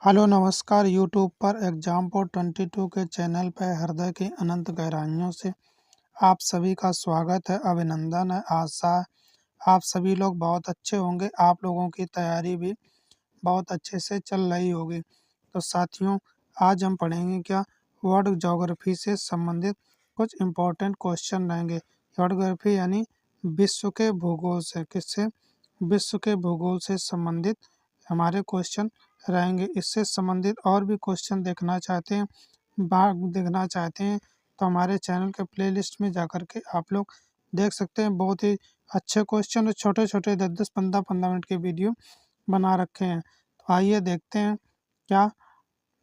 Hello नमस्कार YouTube पर एग्जामपोर्ट 22 के चैनल पर हृदय की अनंत गहराइयों से आप सभी का स्वागत है, अभिनंदन है। आशा है आप सभी लोग बहुत अच्छे होंगे। आप लोगों की तैयारी भी बहुत अच्छे से चल रही होगी। तो साथियों, आज हम पढ़ेंगे क्या वर्ल्ड ज्योग्राफी से संबंधित कुछ इम्पोर्टेंट क्वेश्चन रहेंगे। वर्ल्ड ज्योग्राफी यानी विश्व के भूगोल से, किससे? विश्व के भूगोल से संबंधित हमारे क्वेश्चन रहेंगे। इससे संबंधित और भी क्वेश्चन देखना चाहते हैं तो हमारे चैनल के प्लेलिस्ट में जाकर के आप लोग देख सकते हैं। बहुत ही अच्छे क्वेश्चन और छोटे छोटे 10-10 15-15 मिनट के वीडियो बना रखे हैं। तो आइए देखते हैं क्या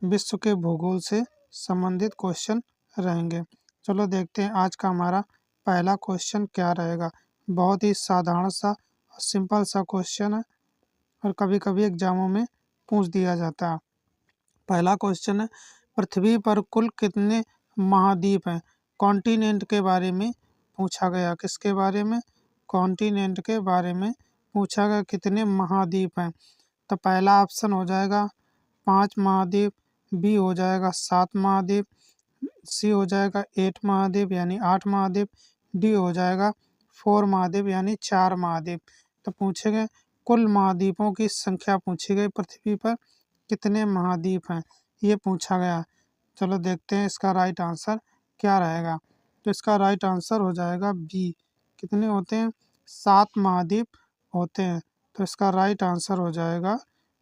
विश्व के भूगोल से संबंधित क्वेश्चन रहेंगे। चलो देखते हैं आज का हमारा पहला क्वेश्चन क्या रहेगा। बहुत ही साधारण सा और सिंपल सा क्वेश्चन है और कभी कभी एग्जामों में पूछ दिया जाता है। पहला क्वेश्चन है, पृथ्वी पर कुल कितने महाद्वीप हैं? कॉन्टिनेंट के बारे में पूछा गया। किसके बारे में? कॉन्टिनेंट के बारे में पूछा गया। कितने महाद्वीप हैं? तो पहला ऑप्शन हो जाएगा 5 महाद्वीप, बी हो जाएगा 7 महाद्वीप, सी हो जाएगा 8 महाद्वीप यानी 8 महाद्वीप, डी हो जाएगा 4 महाद्वीप यानी 4 महाद्वीप। तो पूछे गए कुल महाद्वीपों की संख्या पूछी गई, पृथ्वी पर कितने महाद्वीप हैं ये पूछा गया। चलो देखते हैं इसका राइट आंसर क्या रहेगा। तो इसका राइट आंसर हो जाएगा बी। कितने होते हैं? 7 महाद्वीप होते हैं। तो इसका राइट आंसर हो जाएगा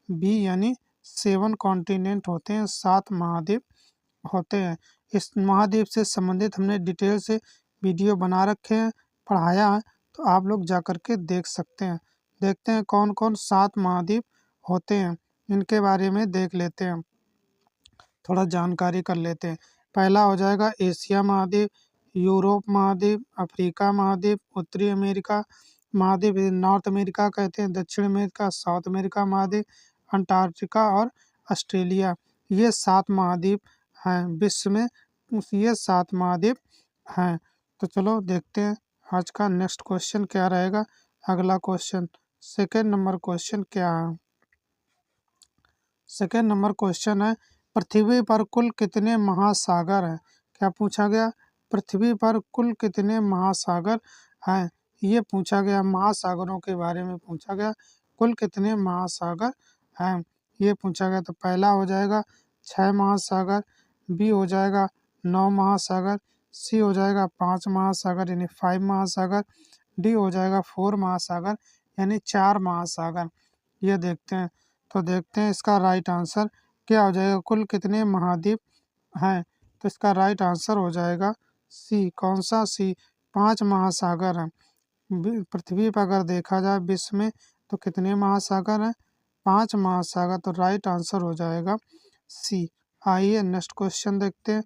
बी यानी 7 कॉन्टिनेंट होते हैं, 7 महाद्वीप होते हैं। इस महाद्वीप से संबंधित हमने डिटेल से वीडियो बना रखे हैं, पढ़ाया है, तो आप लोग जा कर के देख सकते हैं। देखते हैं कौन कौन 7 महाद्वीप होते हैं, इनके बारे में देख लेते हैं, थोड़ा जानकारी कर लेते हैं। पहला हो जाएगा एशिया महाद्वीप, यूरोप महाद्वीप, अफ्रीका महाद्वीप, उत्तरी अमेरिका महाद्वीप, नॉर्थ अमेरिका कहते हैं, दक्षिण अमेरिका, साउथ अमेरिका महाद्वीप, अंटार्कटिका और ऑस्ट्रेलिया। ये 7 महाद्वीप हैं विश्व में, ये 7 महाद्वीप हैं। तो चलो देखते हैं आज का नेक्स्ट क्वेश्चन क्या रहेगा। अगला क्वेश्चन, सेकेंड नंबर क्वेश्चन क्या है? सेकेंड नंबर क्वेश्चन है, पृथ्वी पर कुल कितने महासागर हैं? क्या पूछा गया? पृथ्वी पर कुल कितने महासागर हैं ये पूछा गया। महासागरों के बारे में पूछा गया, कुल कितने महासागर हैं ये पूछा गया। तो पहला हो जाएगा 6 महासागर, बी हो जाएगा 9 महासागर, सी हो जाएगा 5 महासागर यानी 5 महासागर, डी हो जाएगा 4 महासागर यानी 4 महासागर। ये देखते हैं, तो देखते हैं इसका राइट आंसर क्या हो जाएगा। कुल कितने महाद्वीप हैं? तो इसका राइट आंसर हो जाएगा सी। कौन सा? सी। 5 महासागर हैं पृथ्वी पर। अगर देखा जाए विश्व में तो कितने महासागर हैं? 5 महासागर। तो राइट आंसर हो जाएगा सी। आइए नेक्स्ट क्वेश्चन देखते हैं।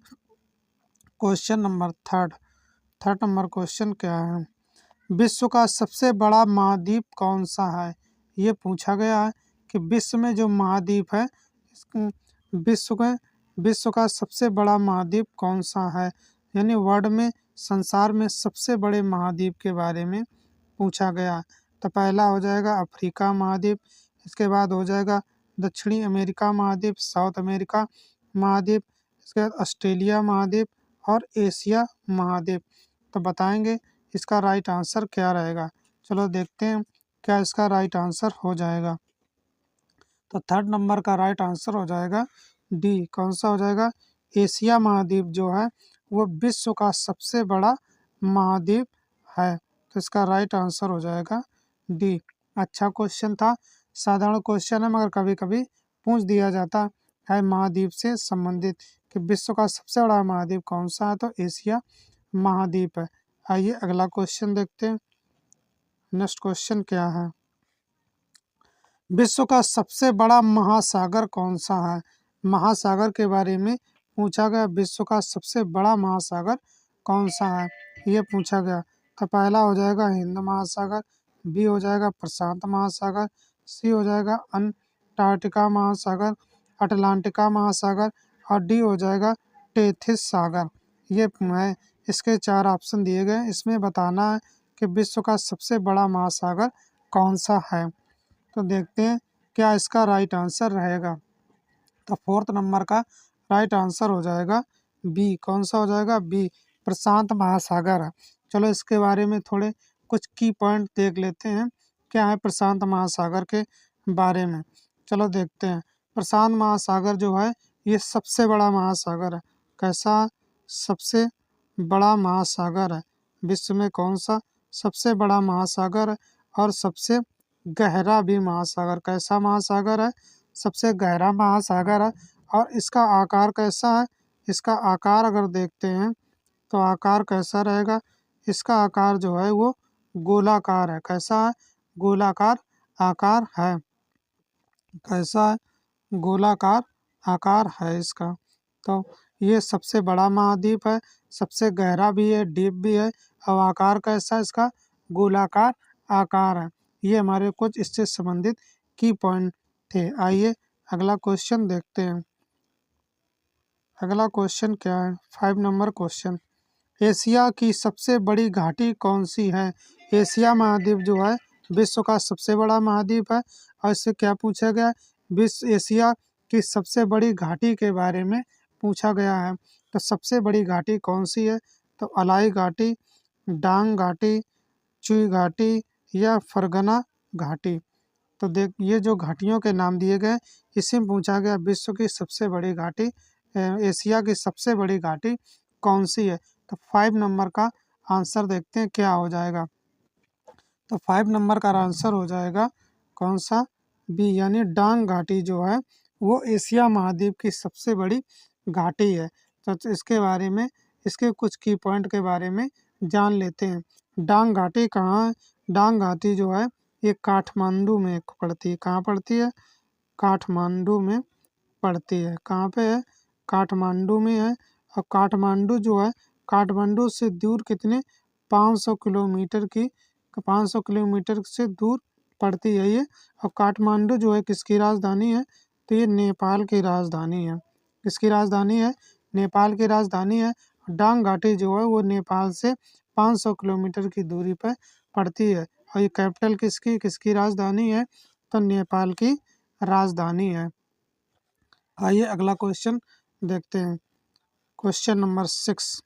Question number third number question क्या है? विश्व का सबसे बड़ा महाद्वीप कौन सा है? ये पूछा गया है कि विश्व में जो महाद्वीप है, विश्व का सबसे बड़ा महाद्वीप कौन सा है, यानी वर्ल्ड में, संसार में सबसे बड़े महाद्वीप के बारे में पूछा गया। तो पहला हो जाएगा अफ्रीका महाद्वीप, इसके बाद हो जाएगा दक्षिणी अमेरिका महाद्वीप, साउथ अमेरिका महाद्वीप, इसके बाद ऑस्ट्रेलिया महाद्वीप और एशिया महाद्वीप। तो बताएंगे इसका राइट आंसर क्या रहेगा। चलो देखते हैं क्या इसका राइट आंसर हो जाएगा। तो थर्ड नंबर का राइट आंसर हो जाएगा डी। कौन सा हो जाएगा? एशिया महाद्वीप जो है वो विश्व का सबसे बड़ा महाद्वीप है। तो इसका राइट आंसर हो जाएगा डी। अच्छा क्वेश्चन था, साधारण क्वेश्चन है, मगर कभी कभी पूछ दिया जाता है महाद्वीप से संबंधित कि विश्व का सबसे बड़ा महाद्वीप कौन सा है, तो एशिया महाद्वीप है। आइए अगला क्वेश्चन देखते हैं। नेक्स्ट क्वेश्चन क्या है? विश्व का सबसे बड़ा महासागर कौन सा है? महासागर के बारे में पूछा गया। विश्व का सबसे बड़ा महासागर कौन सा है ये पूछा गया। तो पहला हो जाएगा हिंद महासागर, बी हो जाएगा प्रशांत महासागर, सी हो जाएगा अंटार्कटिका महासागर, अटलांटिका महासागर और डी हो जाएगा टेथिस सागर। ये है, इसके 4 ऑप्शन दिए गए। इसमें बताना है कि विश्व का सबसे बड़ा महासागर कौन सा है। तो देखते हैं क्या इसका राइट आंसर रहेगा। तो फोर्थ नंबर का राइट आंसर हो जाएगा बी। कौन सा हो जाएगा? बी, प्रशांत महासागर है। चलो इसके बारे में थोड़े कुछ की पॉइंट देख लेते हैं, क्या है प्रशांत महासागर के बारे में। चलो देखते हैं। प्रशांत महासागर जो है ये सबसे बड़ा महासागर है। कैसा? सबसे बड़ा महासागर है। विश्व में कौन सा सबसे बड़ा महासागर है और सबसे गहरा भी महासागर। कैसा महासागर है? सबसे गहरा महासागर है। और इसका आकार कैसा है? इसका आकार अगर देखते हैं तो आकार कैसा रहेगा? इसका आकार जो है वो गोलाकार है। कैसा है? गोलाकार आकार है। कैसा है? गोलाकार आकार है इसका। तो ये सबसे बड़ा महाद्वीप है, सबसे गहरा भी है, डीप भी है, और आकार कैसा है इसका? गोलाकार आकार है। ये हमारे कुछ इससे संबंधित की पॉइंट थे। आइए अगला क्वेश्चन देखते हैं। अगला क्वेश्चन क्या है? 5 नंबर क्वेश्चन। एशिया की सबसे बड़ी घाटी कौन सी है? एशिया महाद्वीप जो है विश्व का सबसे बड़ा महाद्वीप है। और इससे क्या पूछा गया? विश्व एशिया की सबसे बड़ी घाटी के बारे में पूछा गया है। तो सबसे बड़ी घाटी कौन सी है? तो अलाई घाटी, डांग घाटी, चुई घाटी या फरगना घाटी। तो देख, ये जो घाटियों के नाम दिए गए इसी में पूछा गया विश्व की सबसे बड़ी घाटी, एशिया की सबसे बड़ी घाटी कौन सी है? तो 5 नंबर का आंसर देखते हैं क्या हो जाएगा। तो 5 नंबर का आंसर हो जाएगा कौन सा? बी, यानी डांग घाटी जो है वो एशिया महाद्वीप की सबसे बड़ी घाटी है। तो इसके बारे में, इसके कुछ की पॉइंट के बारे में जान लेते हैं। डांग घाटी कहाँ है? डांग घाटी जो है ये काठमांडू में पड़ती है। कहाँ पड़ती है? काठमांडू में पड़ती है। कहाँ पे है? काठमांडू में है। और काठमांडू जो है काठमांडू से दूर कितने? 500 किलोमीटर की 500 किलोमीटर से दूर पड़ती है ये। और काठमांडू जो है किसकी राजधानी है? तो ये नेपाल की राजधानी है। किसकी राजधानी है? नेपाल की राजधानी है। डांग घाटी जो है वो नेपाल से 500 किलोमीटर की दूरी पर पड़ती है। और ये कैपिटल किसकी किसकी राजधानी है? तो नेपाल की राजधानी है। आइए अगला क्वेश्चन देखते हैं। क्वेश्चन नंबर 6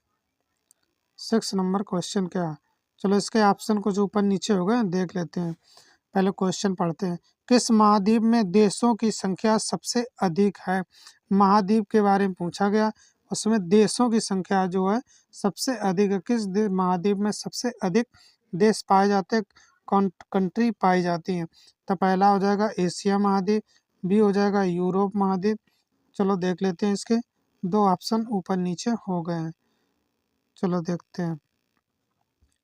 नंबर क्वेश्चन क्या है? चलो इसके ऑप्शन कुछ ऊपर नीचे हो गए, देख लेते हैं। पहले क्वेश्चन पढ़ते हैं। किस महाद्वीप में देशों की संख्या सबसे अधिक है? महाद्वीप के बारे में पूछा गया, उसमें देशों की संख्या जो है सबसे अधिक है। किस महाद्वीप में सबसे अधिक देश पाए जाते हैं, कंट्री पाई जाती हैं? तो पहला हो जाएगा एशिया महाद्वीप, बी हो जाएगा यूरोप महाद्वीप। चलो देख लेते हैं, इसके 2 ऑप्शन ऊपर नीचे हो गए हैं। चलो देखते हैं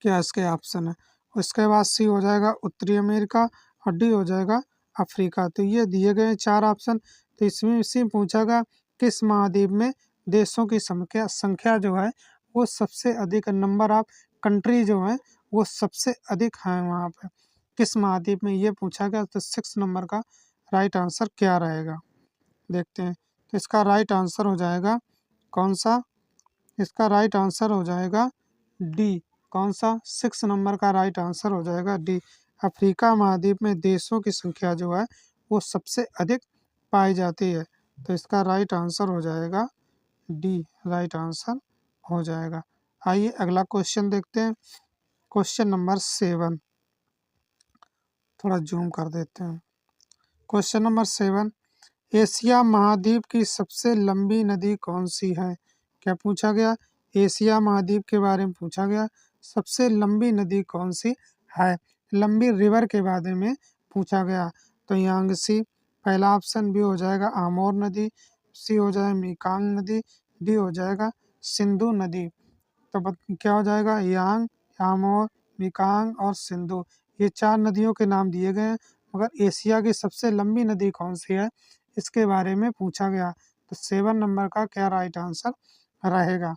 क्या इसके ऑप्शन है। उसके बाद सी हो जाएगा उत्तरी अमेरिका और डी हो जाएगा अफ्रीका। तो ये दिए गए 4 ऑप्शन। तो इसमें इसी पूछा गया किस महाद्वीप में देशों की संख्या जो है वो सबसे अधिक, नंबर ऑफ कंट्री जो है वो सबसे अधिक है वहाँ पे, किस महाद्वीप में, ये पूछा गया। तो 6 नंबर का राइट आंसर क्या रहेगा देखते हैं। तो इसका राइट आंसर हो जाएगा कौन सा? इसका राइट आंसर हो जाएगा डी। कौन सा? 6 नंबर का राइट आंसर हो जाएगा डी। अफ्रीका महाद्वीप में देशों की संख्या जो है वो सबसे अधिक पाई जाती है। तो इसका राइट आंसर हो जाएगा डी, राइट आंसर हो जाएगा। आइए अगला क्वेश्चन देखते हैं। क्वेश्चन नंबर 7, थोड़ा जूम कर देते हैं। क्वेश्चन नंबर 7, एशिया महाद्वीप की सबसे लंबी नदी कौन सी है? क्या पूछा गया? एशिया महाद्वीप के बारे में पूछा गया, सबसे लंबी नदी कौन सी है? लंबी रिवर के बारे में पूछा गया। तो यांगसी पहला ऑप्शन, बी हो जाएगा आमोर नदी, सी हो जाएगा मेकांग नदी, डी हो जाएगा सिंधु नदी। तो क्या हो जाएगा? यांग, आमोर, मेकांग और सिंधु, ये 4 नदियों के नाम दिए गए हैं। मगर एशिया की सबसे लंबी नदी कौन सी है इसके बारे में पूछा गया। तो 7 नंबर का क्या राइट आंसर रहेगा?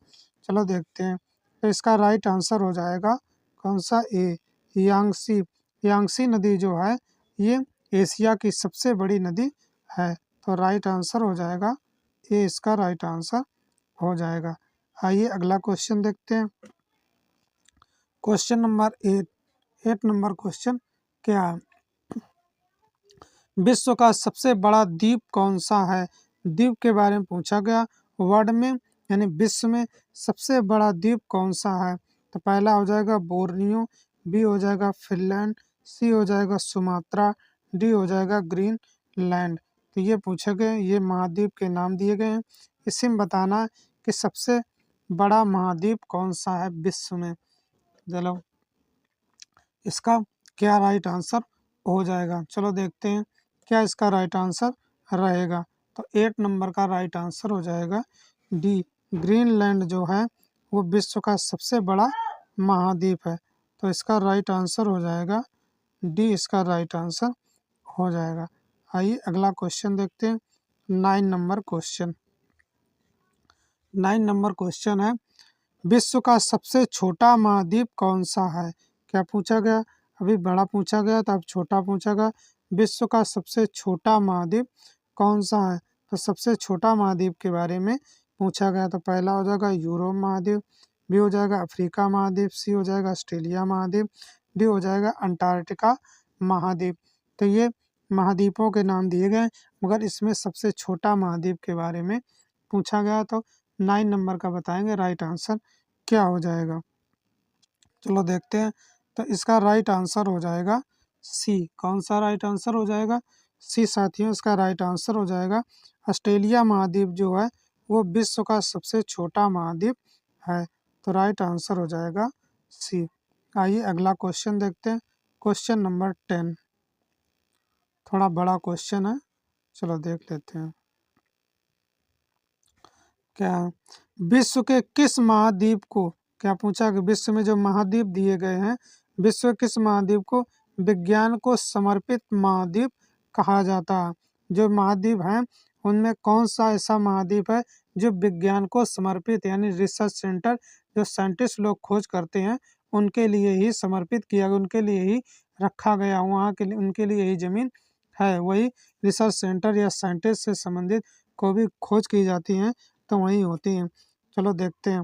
चलो देखते हैं। तो इसका राइट आंसर हो जाएगा कौन सा? ए, यांगसी। यांगसी नदी जो है ये एशिया की सबसे बड़ी नदी है। तो राइट आंसर हो जाएगा ए, इसका राइट आंसर हो जाएगा। आइए अगला क्वेश्चन देखते हैं। क्वेश्चन नंबर 8 नंबर क्वेश्चन क्या है? विश्व का सबसे बड़ा द्वीप कौन सा है? द्वीप के बारे में पूछा गया। वर्ल्ड में यानी विश्व में सबसे बड़ा द्वीप कौन सा है? तो पहला हो जाएगा बोर्नियो, बी हो जाएगा फिनलैंड, सी हो जाएगा सुमात्रा, डी हो जाएगा ग्रीनलैंड। तो ये पूछे गए, ये महाद्वीप के नाम दिए गए हैं। इसी में बताना है कि सबसे बड़ा महाद्वीप कौन सा है विश्व में। चलो इसका क्या राइट आंसर हो जाएगा, चलो देखते हैं क्या इसका राइट आंसर रहेगा। तो 8 नंबर का राइट आंसर हो जाएगा डी, ग्रीनलैंड जो है वो विश्व का सबसे बड़ा महाद्वीप है। तो इसका राइट आंसर हो जाएगा डी, इसका राइट आंसर हो जाएगा। आइए अगला क्वेश्चन देखते हैं। 9 नंबर क्वेश्चन। 9 नंबर क्वेश्चन है, विश्व का सबसे छोटा महाद्वीप कौन सा है? क्या पूछा गया? अभी बड़ा पूछा गया तो अब छोटा पूछा गया। विश्व का सबसे छोटा महाद्वीप कौन सा है? तो सबसे छोटा महाद्वीप के बारे में पूछा गया। तो पहला हो जाएगा यूरोप महाद्वीप, बी हो जाएगा अफ्रीका महाद्वीप, सी हो जाएगा ऑस्ट्रेलिया महाद्वीप, डी हो जाएगा अंटार्कटिका महाद्वीप। तो ये महाद्वीपों के नाम दिए गए, मगर इसमें सबसे छोटा महाद्वीप के बारे में पूछा गया। तो 9 नंबर का बताएंगे राइट आंसर क्या हो जाएगा। चलो देखते हैं। तो इसका राइट आंसर हो जाएगा सी। कौन सा राइट आंसर हो जाएगा? सी साथियों, इसका राइट आंसर हो जाएगा ऑस्ट्रेलिया महाद्वीप जो है वो विश्व का सबसे छोटा महाद्वीप है। तो राइट आंसर हो जाएगा सी। आइए अगला क्वेश्चन देखते हैं। क्वेश्चन नंबर 10, थोड़ा बड़ा क्वेश्चन है, चलो देख लेते हैं क्या विश्व के किस महाद्वीप को, क्या पूछा कि विश्व में जो महाद्वीप दिए गए हैं, विश्व किस महाद्वीप को विज्ञान को समर्पित महाद्वीप कहा जाता है? जो महाद्वीप हैं उनमें कौन सा ऐसा महाद्वीप है जो विज्ञान को समर्पित, यानी रिसर्च सेंटर जो साइंटिस्ट लोग खोज करते हैं उनके लिए ही समर्पित किया गया, उनके लिए ही रखा गया, वहाँ के लिए उनके लिए यही जमीन है, वही रिसर्च सेंटर या साइंटिस्ट से संबंधित को भी खोज की जाती हैं तो वहीं होती हैं। चलो देखते हैं।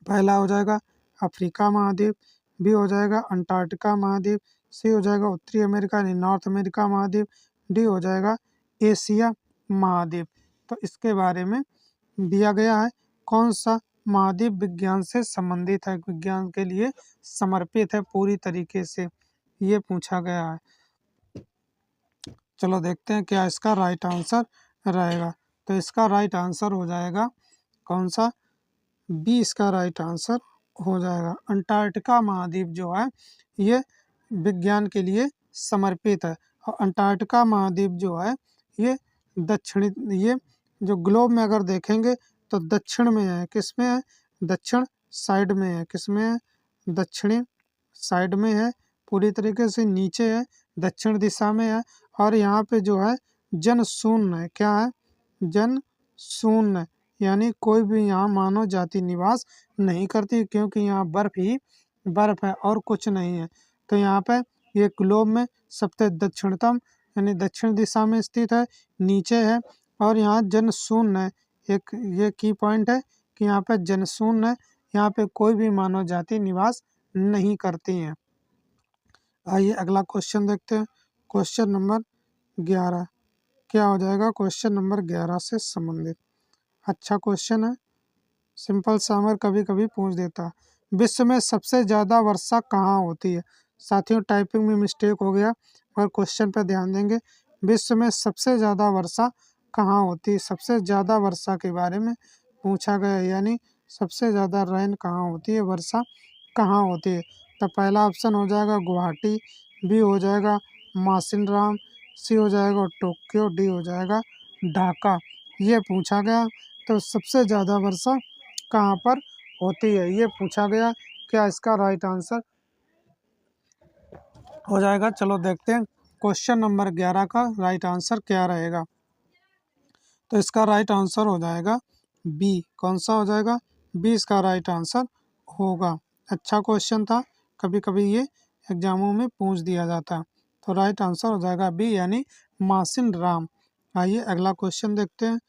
पहला हो जाएगा अफ्रीका महाद्वीप, बी हो जाएगा अंटार्कटिका महाद्वीप, सी हो जाएगा उत्तरी अमेरिका यानी नॉर्थ अमेरिका महाद्वीप, डी हो जाएगा एशिया महाद्वीप। तो इसके बारे में दिया गया है कौन सा महाद्वीप विज्ञान से संबंधित है, विज्ञान के लिए समर्पित है पूरी तरीके से, ये पूछा गया है। चलो देखते हैं क्या इसका राइट आंसर रहेगा। तो इसका राइट आंसर हो जाएगा कौन सा? बी, इसका राइट आंसर हो जाएगा अंटार्कटिका महाद्वीप जो है ये विज्ञान के लिए समर्पित है। और अंटार्कटिका महाद्वीप जो है ये दक्षिणी, ये जो ग्लोब में अगर देखेंगे तो दक्षिण में है। किस में है? दक्षिण साइड में है। किस में है? दक्षिणी साइड में है, पूरी तरीके से नीचे है, दक्षिण दिशा में है। और यहाँ पे जो है जन शून्य है। क्या है? जन शून्य, यानी कोई भी यहाँ मानव जाति निवास नहीं करती, क्योंकि यहाँ बर्फ ही बर्फ है और कुछ नहीं है। तो यहाँ पे ये ग्लोब में सबसे दक्षिणतम यानी दक्षिण दिशा में स्थित है, नीचे है और यहाँ जन शून्य है। एक ये की पॉइंट है कि यहाँ पे जन शून्य है, यहाँ पे कोई भी मानव जाति निवास नहीं करती है। आइए अगला क्वेश्चन देखते हैं। क्वेश्चन नंबर 11 क्या हो जाएगा? क्वेश्चन नंबर 11 से संबंधित अच्छा क्वेश्चन है, सिंपल सा मगर कभी कभी पूछ देता है। विश्व में सबसे ज़्यादा वर्षा कहाँ होती है? साथियों टाइपिंग में मिस्टेक हो गया, और क्वेश्चन पर ध्यान देंगे। विश्व में सबसे ज़्यादा वर्षा कहाँ होती है? सबसे ज़्यादा वर्षा के बारे में पूछा गया, यानी सबसे ज़्यादा रेन कहाँ होती है, वर्षा कहाँ होती है। तो पहला ऑप्शन हो जाएगा गुवाहाटी, बी हो जाएगा मासिनराम, सी हो जाएगा टोक्यो, डी हो जाएगा ढाका। ये पूछा गया। तो सबसे ज़्यादा वर्षा कहाँ पर होती है, ये पूछा गया। क्या इसका राइट आंसर हो जाएगा? चलो देखते हैं क्वेश्चन नंबर 11 का राइट आंसर क्या रहेगा। तो इसका राइट आंसर हो जाएगा बी। कौन सा हो जाएगा? बी इसका राइट आंसर होगा। अच्छा क्वेश्चन था, कभी कभी ये एग्जामों में पूछ दिया जाता। तो राइट आंसर हो जाएगा बी, यानी मासिन राम। आइए अगला क्वेश्चन देखते हैं।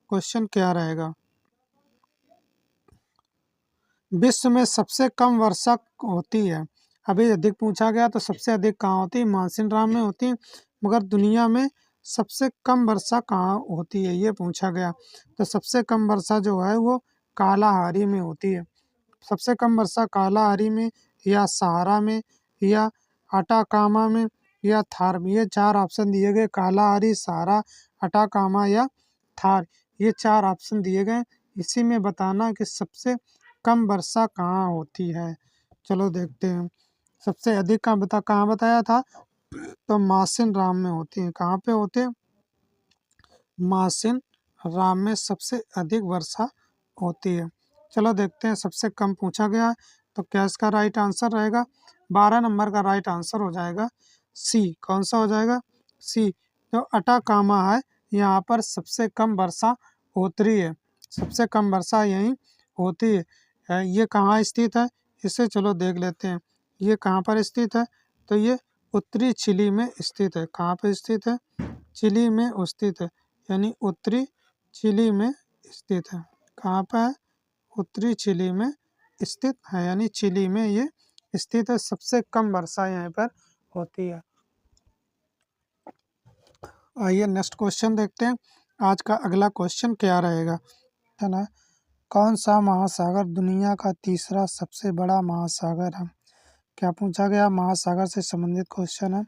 क्वेश्चन क्या रहेगा? विश्व में सबसे कम वर्षा होती है, अभी अधिक पूछा गया तो सबसे अधिक कहाँ होती है? मासिन राम में होती है। मगर दुनिया में सबसे कम वर्षा कहाँ होती है, ये पूछा गया। तो सबसे कम वर्षा जो है वो कालाहारी में होती है। सबसे कम वर्षा कालाहारी में, या सहारा में, या अटाकामा में, या थार में। ये 4 ऑप्शन दिए गए, कालाहारी, सहारा, अटाकामा या थार। ये 4 ऑप्शन दिए गए। इसी में बताना कि सबसे कम वर्षा कहाँ होती है। चलो देखते हैं। सबसे अधिक कहाँ बताया था, तो मासिन राम में होती है। कहाँ पे होते हैं, मासिन राम में सबसे अधिक वर्षा होती है। चलो देखते हैं, सबसे कम पूछा गया है, तो क्या इसका राइट आंसर रहेगा। 12 नंबर का राइट आंसर हो जाएगा सी। कौन सा हो जाएगा, सी। जो अटाकामा है, यहाँ पर सबसे कम वर्षा होती है। सबसे कम वर्षा यहीं होती है। ये कहाँ स्थित है, इसे चलो देख लेते हैं। ये कहाँ पर स्थित है, तो ये उत्तरी चिली में स्थित है। कहाँ पे स्थित है, चिली में स्थित है, यानी उत्तरी चिली में स्थित है। कहाँ पर है, उत्तरी चिली में स्थित है, यानी चिली में ये स्थित है। सबसे कम वर्षा यहाँ पर होती है। आइए नेक्स्ट क्वेश्चन देखते हैं। आज का अगला क्वेश्चन क्या रहेगा, है ना। कौन सा महासागर दुनिया का तीसरा सबसे बड़ा महासागर है। क्या पूछा गया, महासागर से संबंधित क्वेश्चन है।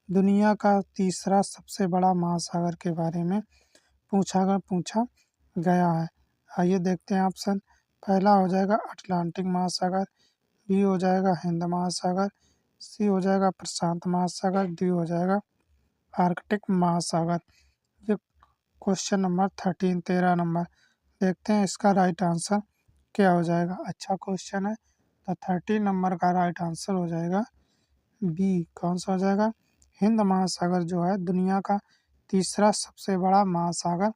दुनिया का तीसरा सबसे बड़ा महासागर के बारे में पूछा गया है। आइए देखते हैं ऑप्शन। पहला हो जाएगा अटलांटिक महासागर, बी हो जाएगा हिंद महासागर, सी हो जाएगा प्रशांत महासागर, डी हो जाएगा आर्कटिक महासागर। ये क्वेश्चन नंबर 13 नंबर। देखते हैं इसका राइट आंसर क्या हो जाएगा। अच्छा क्वेश्चन है, तो 13 नंबर का राइट आंसर हो जाएगा बी। कौन सा हो जाएगा, हिंद महासागर जो है दुनिया का तीसरा सबसे बड़ा महासागर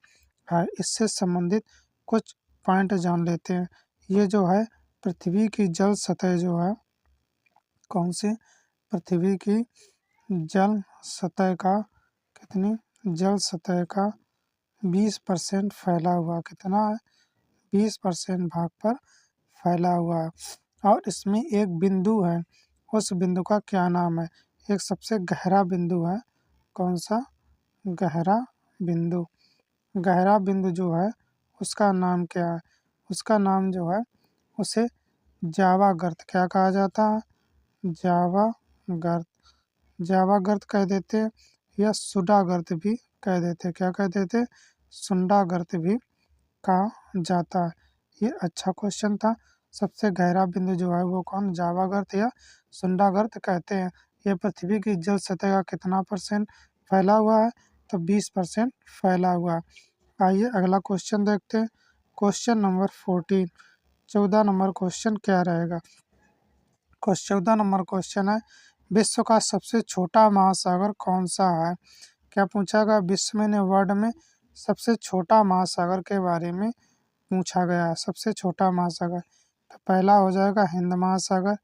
है। इससे संबंधित कुछ पॉइंट जान लेते हैं। ये जो है पृथ्वी की जल सतह जो है, कौन सी, पृथ्वी की जल सतह का कितनी, जल सतह का 20% फैला हुआ, कितना है, 20% भाग पर फैला हुआ है। और इसमें एक बिंदु है, उस बिंदु का क्या नाम है। एक सबसे गहरा बिंदु है, कौन सा, गहरा बिंदु। गहरा बिंदु जो है उसका नाम क्या है, उसका नाम जो है उसे जावा गर्त क्या कहा जाता है, जावा गर्त। जावा गर्त कह देते हैं, या सुडा गर्त भी कह देते हैं। क्या कह देते हैं, सुंडा गर्त भी कहा जाता है। ये अच्छा क्वेश्चन था। सबसे गहरा बिंदु जो है वो कौन, जावा गर्त या सुंडा गर्त कहते हैं। ये पृथ्वी की जल सतह का कितना % फैला हुआ है, तो 20% फैला हुआ है। आइए अगला क्वेश्चन देखते हैं। क्वेश्चन नंबर 14, 14 नंबर क्वेश्चन क्या रहेगा। 14 नंबर क्वेश्चन है, विश्व का सबसे छोटा महासागर कौन सा है। क्या पूछा गया, विश्व में वर्ल्ड में सबसे छोटा महासागर के बारे में पूछा गया है। सबसे छोटा महासागर, तो पहला हो जाएगा हिंद महासागर,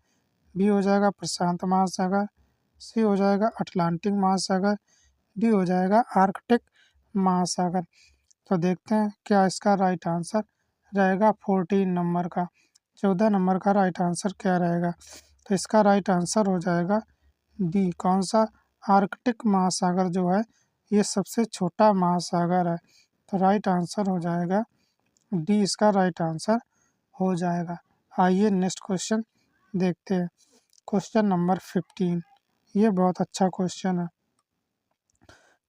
बी हो जाएगा प्रशांत महासागर, सी हो जाएगा अटलांटिक महासागर, डी हो जाएगा आर्कटिक महासागर। तो देखते हैं क्या इसका राइट आंसर रहेगा 14 नंबर का। 14 नंबर का राइट आंसर क्या रहेगा, तो इसका राइट आंसर हो जाएगा डी। कौन सा, आर्कटिक महासागर जो है ये सबसे छोटा महासागर है। तो राइट आंसर हो जाएगा डी, इसका राइट आंसर हो जाएगा। आइए नेक्स्ट क्वेश्चन देखते हैं। क्वेश्चन नंबर 15, ये बहुत अच्छा क्वेश्चन है।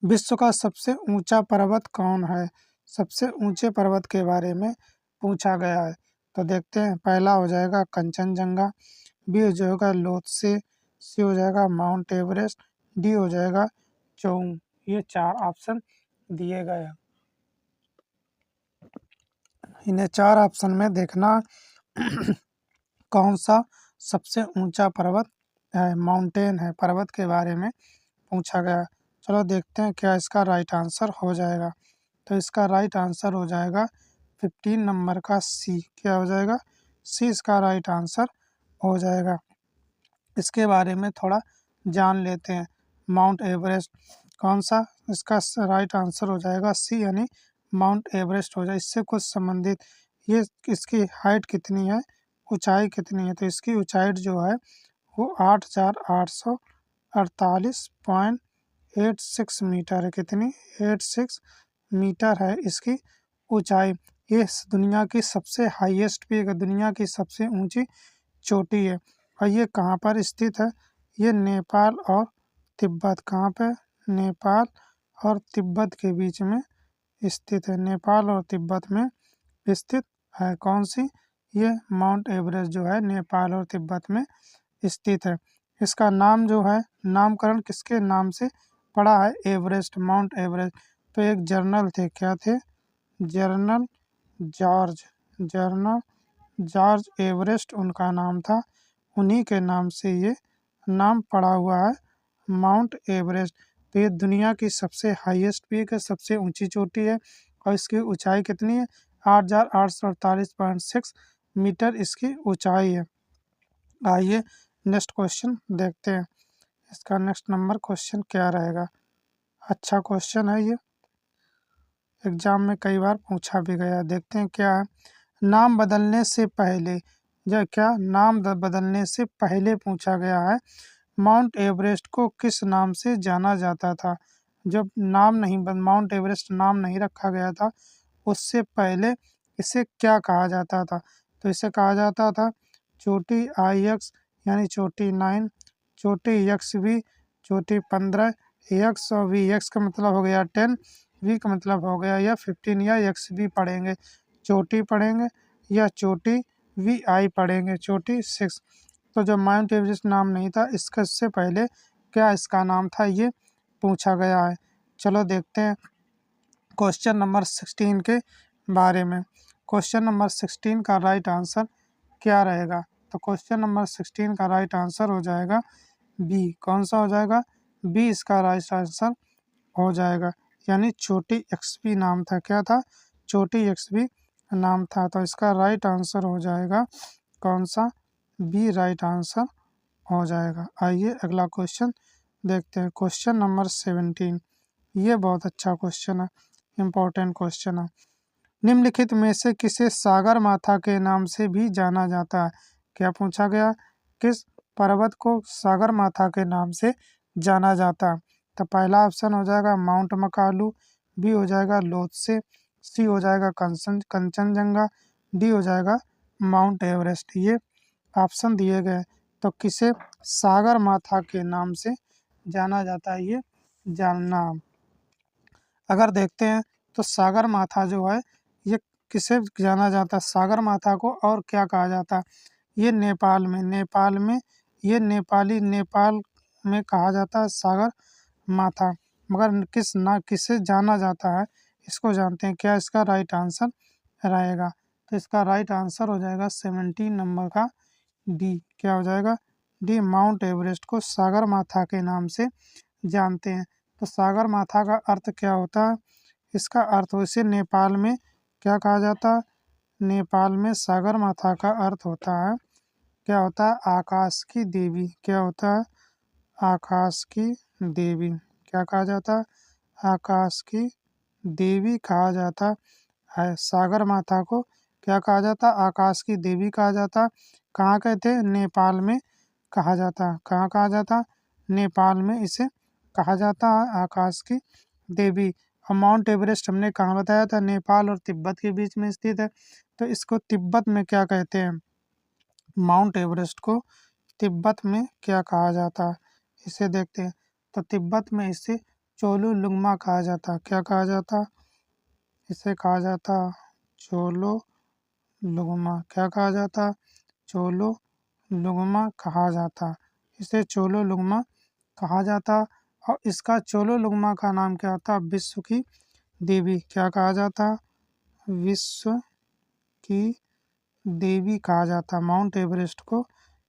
विश्व का सबसे ऊंचा पर्वत कौन है। सबसे ऊंचे पर्वत के बारे में पूछा गया है। तो देखते हैं, पहला हो जाएगा कंचनजंगा, बी हो जाएगा लोत्से, सी हो जाएगा माउंट एवरेस्ट, डी हो जाएगा चोंग। ये 4 ऑप्शन दिए गए हैं। इन्हें 4 ऑप्शन में देखना कौन सा सबसे ऊंचा पर्वत है, माउंटेन है, पर्वत के बारे में पूछा गया। चलो देखते हैं क्या इसका राइट आंसर हो जाएगा। तो इसका राइट आंसर हो जाएगा 15 नंबर का सी। क्या हो जाएगा, सी इसका राइट आंसर हो जाएगा। इसके बारे में थोड़ा जान लेते हैं। माउंट एवरेस्ट कौन सा, इसका राइट आंसर हो जाएगा सी, यानी माउंट एवरेस्ट हो जाए। इससे कुछ संबंधित, ये इसकी हाइट कितनी है, ऊंचाई कितनी है, तो इसकी ऊंचाई जो है वो 8,848.1 86 मीटर है। कितनी? 86 मीटर है इसकी ऊंचाई। ये दुनिया की सबसे हाईएस्ट पीक है, दुनिया की सबसे ऊंची चोटी है। और ये कहाँ पर स्थित है? ये नेपाल और तिब्बत। कहाँ पे? नेपाल और तिब्बत के बीच में स्थित है। नेपाल और तिब्बत में स्थित है। कौन सी? ये माउंट एवरेस्ट जो है नेपाल और तिब्बत में स्थित है। इसका नाम जो है, नामकरण किसके नाम से पड़ा है? Everest, mount Everest. तो एक जर्नल थे, क्या थे? जर्नल जॉर्ज एवरेस्ट उनका नाम था। उन्हीं के नाम से ये नाम पड़ा हुआ है, माउंट एवरेस्ट। तो ये दुनिया की सबसे हाईएस्ट पीक है, सबसे ऊंची चोटी है। और इसकी ऊंचाई कितनी है? 8,848.6 मीटर इसकी ऊंचाई है। आइए नेक्स्ट क्वेश्चन देखते हैं। इसका नेक्स्ट नंबर क्वेश्चन क्या रहेगा? अच्छा क्वेश्चन है ये, एग्जाम में कई बार पूछा भी गया। देखते हैं क्या है। नाम बदलने से पहले, या क्या नाम बदलने से पहले पूछा गया है, माउंट एवरेस्ट को किस नाम से जाना जाता था? जब नाम नहीं, माउंट एवरेस्ट नाम नहीं रखा गया था, उससे पहले इसे क्या कहा जाता था? तो इसे कहा जाता था चोटी IX, यानी चोटी 9, चोटी XV, चोटी 15, एक्स और वी। एक्स का मतलब हो गया 10, वी का मतलब हो गया या 15, या XV पढ़ेंगे, चोटी पढ़ेंगे, या चोटी VI पढ़ेंगे, चोटी 6। तो जब माउंट एवरेस्ट नाम नहीं था, इससे पहले क्या इसका नाम था, ये पूछा गया है। चलो देखते हैं क्वेश्चन नंबर 16 के बारे में। क्वेश्चन नंबर 16 का राइट आंसर क्या रहेगा? तो क्वेश्चन नंबर 16 का राइट आंसर हो जाएगा बी। कौन सा हो जाएगा? बी इसका राइट आंसर हो जाएगा, यानी चोटी XV नाम था। क्या था? चोटी XV नाम था। तो इसका राइट आंसर हो जाएगा कौन सा? बी राइट आंसर हो जाएगा। आइए अगला क्वेश्चन देखते हैं। क्वेश्चन नंबर 17, ये बहुत अच्छा क्वेश्चन है, इम्पोर्टेंट क्वेश्चन है। निम्नलिखित में से किसे सागर माथा के नाम से भी जाना जाता है? क्या पूछा गया? किस पर्वत को सागर माथा के नाम से जाना जाता है? तो पहला ऑप्शन हो जाएगा माउंट मकालू, बी हो जाएगा लोत्से, सी हो जाएगा कंचनजंगा, डी हो जाएगा माउंट एवरेस्ट। ये ऑप्शन दिए गए। तो किसे सागर माथा के नाम से जाना जाता है, ये जानना। अगर देखते हैं तो सागर माथा जो है, ये किसे जाना जाता है सागर माथा को, और क्या कहा जाता है? ये नेपाल में ये नेपाल में कहा जाता है सागर माथा। मगर किसे जाना जाता है, इसको जानते हैं। क्या इसका राइट आंसर रहेगा? तो इसका राइट आंसर हो जाएगा 17 नंबर का डी। क्या हो जाएगा? डी, माउंट एवरेस्ट को सागर माथा के नाम से जानते हैं। तो सागर माथा का अर्थ क्या होता है? इसका अर्थ इसे नेपाल में क्या कहा जाता है? नेपाल में सागर माथा का अर्थ होता है, क्या होता है? आकाश की देवी। क्या होता है? आकाश की देवी। क्या कहा जाता है? आकाश की देवी कहा जाता है। सागर माता को क्या कहा जाता? आकाश की देवी कहा जाता। कहाँ कहते हैं? नेपाल में कहा जाता। कहाँ कहा जाता? नेपाल में इसे कहा जाता है आकाश की देवी। और माउंट एवरेस्ट हमने कहाँ बताया था? नेपाल और तिब्बत के बीच में स्थित है। तो इसको तिब्बत में क्या कहते हैं? माउंट एवरेस्ट को तिब्बत में क्या कहा जाता है, इसे देखते हैं। तो तिब्बत में इसे चोलुलुंगमा कहा जाता। क्या कहा जाता? इसे कहा जाता चोलुलुंगमा। क्या कहा जाता? चोलुलुंगमा कहा जाता। इसे चोलुलुंगमा कहा जाता। और इसका चोलुलुंगमा का नाम क्या होता? विश्व की देवी। क्या कहा जाता? विश्व की देवी कहा जाता। माउंट एवरेस्ट को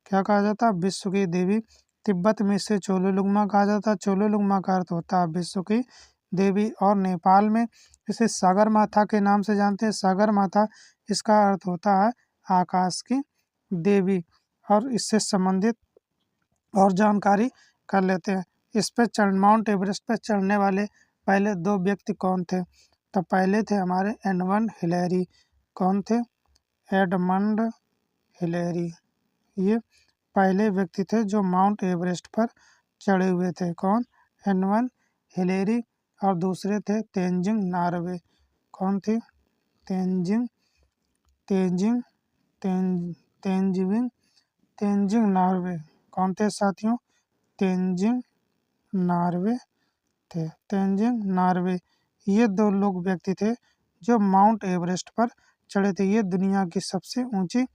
क्या कहा जाता? विश्व की देवी। तिब्बत में इसे चोलुलुंगमा कहा जाता। चोलुलुंगमा का अर्थ होता है विश्व की देवी। और नेपाल में इसे सागर माथा के नाम से जानते हैं। सागर माथा, इसका अर्थ होता है आकाश की देवी। और इससे संबंधित और जानकारी कर लेते हैं। इस पे माउंट एवरेस्ट पर चढ़ने वाले पहले 2 व्यक्ति कौन थे? तो पहले थे हमारे एडमंड हिलेरी। कौन थे? Edmund Hillary. ये पहले व्यक्ति थे जो माउंट एवरेस्ट पर चढ़े हुए थे। कौन? एडमंड हिलेरी और दूसरे थे तेंजिंग नॉर्वे। कौन थे? तेंजिंग तेंजिंग तेंजिंग तेंजिंग नॉर्वे। कौन थे साथियों? तेंजिंग नॉर्वे थे। तेंजिंग नॉर्वे। ये 2 लोग व्यक्ति थे जो माउंट एवरेस्ट पर चढ़े थे। ये दुनिया की सबसे ऊंची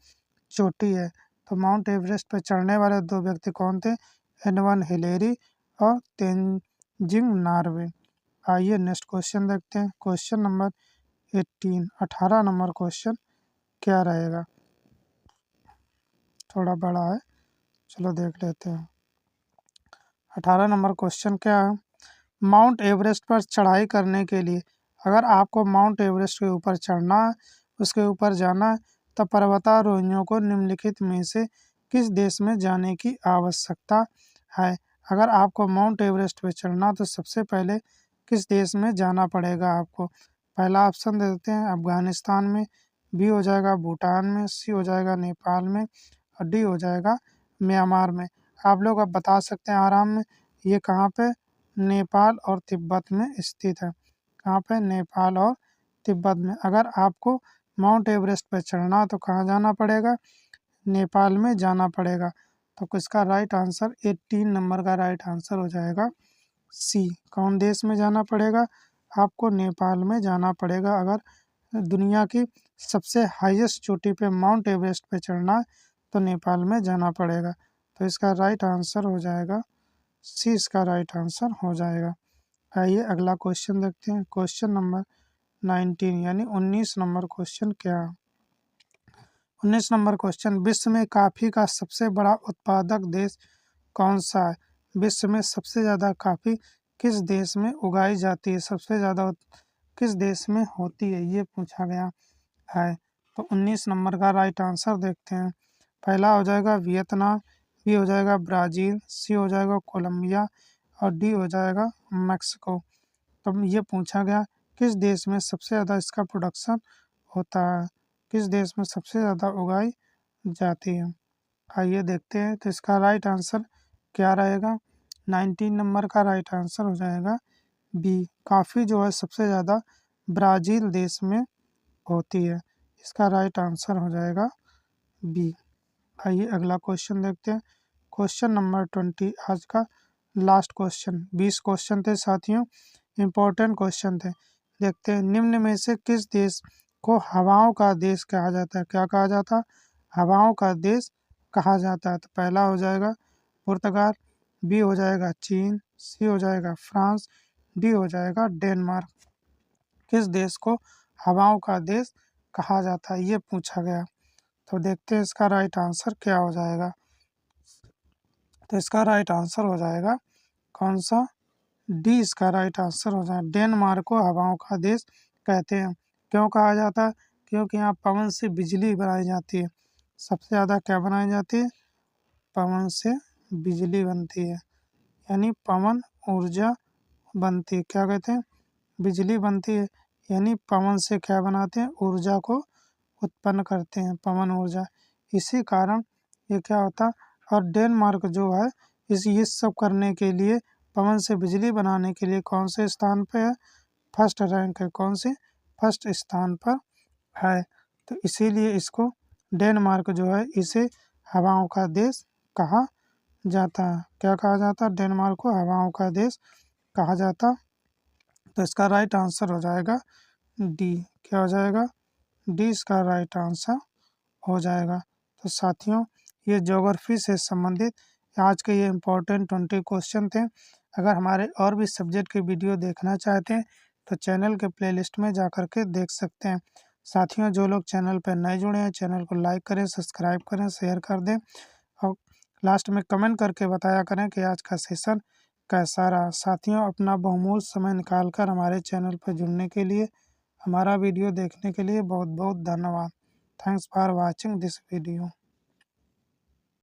चोटी है। तो माउंट एवरेस्ट पर चढ़ने वाले 2 व्यक्ति कौन थे? एडवर्ड हिलेरी और तेंजिंग नॉर्वे। आइए नेक्स्ट क्वेश्चन देखते हैं। क्वेश्चन नंबर 18 नंबर क्वेश्चन क्या रहेगा? थोड़ा बड़ा है, चलो देख लेते हैं। 18 नंबर क्वेश्चन क्या है? माउंट एवरेस्ट पर चढ़ाई करने के लिए अगर आपको माउंट एवरेस्ट के ऊपर चढ़ना है, उसके ऊपर जाना है, तब पर्वतारोहियों को निम्नलिखित में से किस देश में जाने की आवश्यकता है? अगर आपको माउंट एवरेस्ट पर चढ़ना तो सबसे पहले किस देश में जाना पड़ेगा आपको? पहला ऑप्शन दे देते हैं अफगानिस्तान में, बी हो जाएगा भूटान में, सी हो जाएगा नेपाल में और डी हो जाएगा म्यांमार में। आप लोग अब बता सकते हैं आराम में ये कहाँ पे? नेपाल और तिब्बत में स्थित है। कहाँ पे? नेपाल और तिब्बत में। अगर आपको माउंट एवरेस्ट पर चढ़ना तो कहाँ जाना पड़ेगा? नेपाल में जाना पड़ेगा। तो इसका राइट आंसर 18 नंबर का राइट आंसर हो जाएगा सी। कौन देश में जाना पड़ेगा? आपको नेपाल में जाना पड़ेगा। अगर दुनिया की सबसे हाईएस्ट चोटी पे माउंट एवरेस्ट पे चढ़ना है तो नेपाल में जाना पड़ेगा। तो इसका राइट आंसर हो जाएगा सी। इसका राइट आंसर हो जाएगा। आइए अगला क्वेश्चन देखते हैं। क्वेश्चन नंबर 19 यानी 19 नंबर क्वेश्चन क्या है? 19 नंबर क्वेश्चन, विश्व में कॉफी का सबसे बड़ा उत्पादक देश कौन सा है? विश्व में सबसे ज़्यादा कॉफी किस देश में उगाई जाती है? सबसे ज़्यादा किस देश में होती है, ये पूछा गया है। तो 19 नंबर का राइट आंसर देखते हैं। पहला हो जाएगा वियतनाम, बी हो जाएगा ब्राज़ील, सी हो जाएगा कोलंबिया और डी हो जाएगा मैक्सिको। तो ये पूछा गया किस देश में सबसे ज़्यादा इसका प्रोडक्शन होता है, किस देश में सबसे ज़्यादा उगाई जाती है। आइए देखते हैं। तो इसका राइट आंसर क्या रहेगा? 19 नंबर का राइट आंसर हो जाएगा बी। कॉफ़ी जो है सबसे ज़्यादा ब्राज़ील देश में होती है। इसका राइट आंसर हो जाएगा बी। आइए अगला क्वेश्चन देखते हैं। क्वेश्चन नंबर 20 आज का लास्ट क्वेश्चन। 20 क्वेश्चन थे साथियों, इम्पोर्टेंट क्वेश्चन थे। देखते हैं निम्न में से किस देश को हवाओं का देश कहा जाता है? क्या कहा जाता है? हवाओं का देश कहा जाता है। तो पहला हो जाएगा पुर्तगाल, बी हो जाएगा चीन, सी हो जाएगा फ्रांस, डी हो जाएगा डेनमार्क। किस देश को हवाओं का देश कहा जाता है, ये पूछा गया। तो देखते हैं इसका राइट आंसर क्या हो जाएगा। तो इसका राइट आंसर हो जाएगा कौन सा? डी। इसका राइट आंसर हो जाएगा डेनमार्क को हवाओं का देश कहते हैं। क्यों कहा जाता है? क्योंकि यहाँ पवन से बिजली बनाई जाती है। सबसे ज़्यादा क्या बनाई जाती है? पवन से बिजली बनती है, यानी पवन ऊर्जा बनती है। क्या कहते हैं? बिजली बनती है, यानी पवन से क्या बनाते हैं? ऊर्जा को उत्पन्न करते हैं, पवन ऊर्जा। इसी कारण ये क्या होता है? और डेनमार्क जो है ये सब करने के लिए, पवन से बिजली बनाने के लिए कौन से स्थान पे है? फर्स्ट रैंक है। कौन से? फर्स्ट स्थान पर है। तो इसीलिए इसको डेनमार्क जो है इसे हवाओं का देश कहा जाता है। क्या कहा जाता है? डेनमार्क को हवाओं का देश कहा जाता। तो इसका राइट आंसर हो जाएगा डी। क्या हो जाएगा? डी इसका राइट आंसर हो जाएगा। तो साथियों ये ज्योग्राफी से संबंधित आज के ये इम्पोर्टेंट 20 क्वेश्चन थे। अगर हमारे और भी सब्जेक्ट के वीडियो देखना चाहते हैं तो चैनल के प्लेलिस्ट में जा कर के देख सकते हैं। साथियों जो लोग चैनल पर नए जुड़े हैं चैनल को लाइक करें, सब्सक्राइब करें, शेयर कर दें और लास्ट में कमेंट करके बताया करें कि आज का सेशन कैसा रहा। साथियों अपना बहुमूल्य समय निकाल कर हमारे चैनल पर जुड़ने के लिए, हमारा वीडियो देखने के लिए बहुत बहुत धन्यवाद। Thanks for watching this video.